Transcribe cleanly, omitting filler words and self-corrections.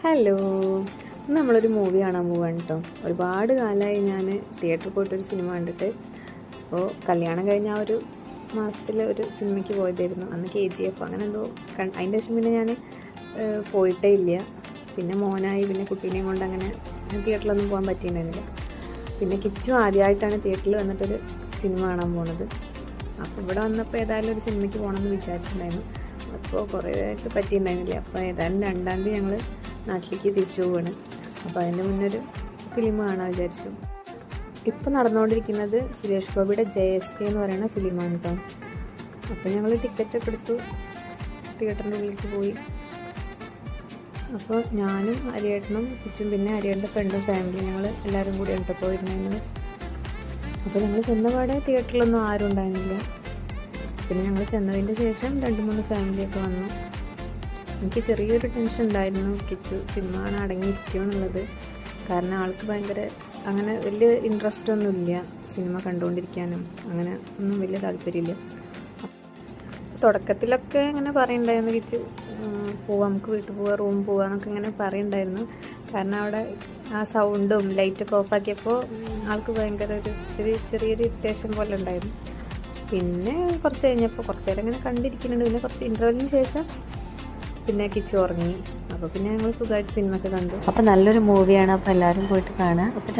Hello, ഇന്ന് നമ്മളൊരു movie കാണാൻ പോവാണ് കേട്ടോ. ഒരുപാട് കാലമായി ഞാൻ തിയേറ്ററിൽ പോയിട്ടൊരു സിനിമ കണ്ടിട്ട്. അപ്പോൾ കല്യാണം കഴിഞ്ഞ ആ ഒരു മാസത്തിൽ ഒരു സിനിമയ്ക്ക് പോയതായിരുന്നു. അന്ന് KGF അങ്ങനെ എന്തോ അതിൻ്റെ ശേഷം പിന്നെ ഞാൻ പോയിട്ടേ ഇല്ല. പിന്നെ മോനായി, പിന്നെ കുട്ടീനെയും കൊണ്ട് അങ്ങനെ തിയേറ്ററിലൊന്നും പോകാൻ പറ്റിയിട്ടുണ്ടായിരുന്നില്ല. പിന്നെ കിച്ചു ആദ്യമായിട്ടാണ് തിയേറ്ററിൽ വന്നിട്ടൊരു സിനിമ കാണാൻ പോണത്. അപ്പോൾ ഇവിടെ വന്നപ്പോൾ ഏതായാലും ഒരു സിനിമയ്ക്ക് പോകണമെന്ന് വിചാരിച്ചിട്ടുണ്ടായിരുന്നു. അപ്പോൾ കുറേ ആയിട്ട് പറ്റിയിട്ടുണ്ടായിരുന്നില്ല. അപ്പോൾ ഏതായാലും 2-ാം തീയതി ഞങ്ങൾ നാട്ടിലേക്ക് തിരിച്ചു പോവുകയാണ്. അപ്പോൾ അതിൻ്റെ മുന്നൊരു ഫിലിം കാണാൻ വിചാരിച്ചു. ഇപ്പോൾ നടന്നുകൊണ്ടിരിക്കുന്നത് സുരേഷ് ഗോപിയുടെ JSK എന്ന് പറയുന്ന ഫിലിമാണ് കേട്ടോ. അപ്പോൾ ഞങ്ങൾ ടിക്കറ്റൊക്കെ എടുത്തു, തിയേറ്ററിൻ്റെ ഉള്ളിലേക്ക് പോയി. അപ്പോൾ ഞാനും അരിയേട്ടനും കിച്ചും പിന്നെ അരിയേട്ടൻ്റെ ഫ്രണ്ടും ഫാമിലി ഞങ്ങൾ എല്ലാവരും കൂടി കേട്ടോ പോയിരുന്നത്. അപ്പോൾ ഞങ്ങൾ ചെന്നപാടെ തിയേറ്ററിലൊന്നും ആരും ഉണ്ടായിരുന്നില്ല. പിന്നെ ഞങ്ങൾ ചെന്നതിൻ്റെ ശേഷം 2-3 ഫാമിലിയൊക്കെ വന്നു. എനിക്ക് ചെറിയൊരു ടെൻഷൻ ഉണ്ടായിരുന്നു, കിച്ചു സിനിമ കാണാൻ അടങ്ങിയിരിക്കുമോ എന്നുള്ളത്. കാരണം ആൾക്ക് ഭയങ്കര അങ്ങനെ വലിയ ഇൻട്രസ്റ്റ് ഒന്നുമില്ല സിനിമ കണ്ടുകൊണ്ടിരിക്കാനും, അങ്ങനെ ഒന്നും വലിയ താല്പര്യമില്ല. തുടക്കത്തിലൊക്കെ ഇങ്ങനെ പറയുന്നുണ്ടായിരുന്നു, കിച്ചു പോവാം, നമുക്ക് വീട്ടിൽ പോവാം, റൂം പോവാം എന്നൊക്കെ ഇങ്ങനെ പറയുന്നുണ്ടായിരുന്നു. കാരണം അവിടെ ആ സൗണ്ടും ലൈറ്റൊക്കെ ഓഫാക്കിയപ്പോൾ ആൾക്ക് ഭയങ്കര ചെറിയൊരു ഇറിറ്റേഷൻ പോലെ ഉണ്ടായിരുന്നു. പിന്നെ കുറച്ച് കഴിഞ്ഞപ്പോൾ കുറച്ച് നേരം ഇങ്ങനെ കണ്ടിരിക്കുന്നുണ്ട്. പിന്നെ കുറച്ച് ഇൻ്റർവെല്ലിന് ശേഷം പിന്നെ കിച്ചു ഉറങ്ങി. അപ്പോൾ പിന്നെ ഞങ്ങൾ സുഖമായിട്ട് സിനിമ ഒക്കെ കണ്ടു. അപ്പോൾ നല്ലൊരു മൂവിയാണ്. അപ്പോൾ എല്ലാവരും പോയിട്ട് കാണുക. അപ്പോൾ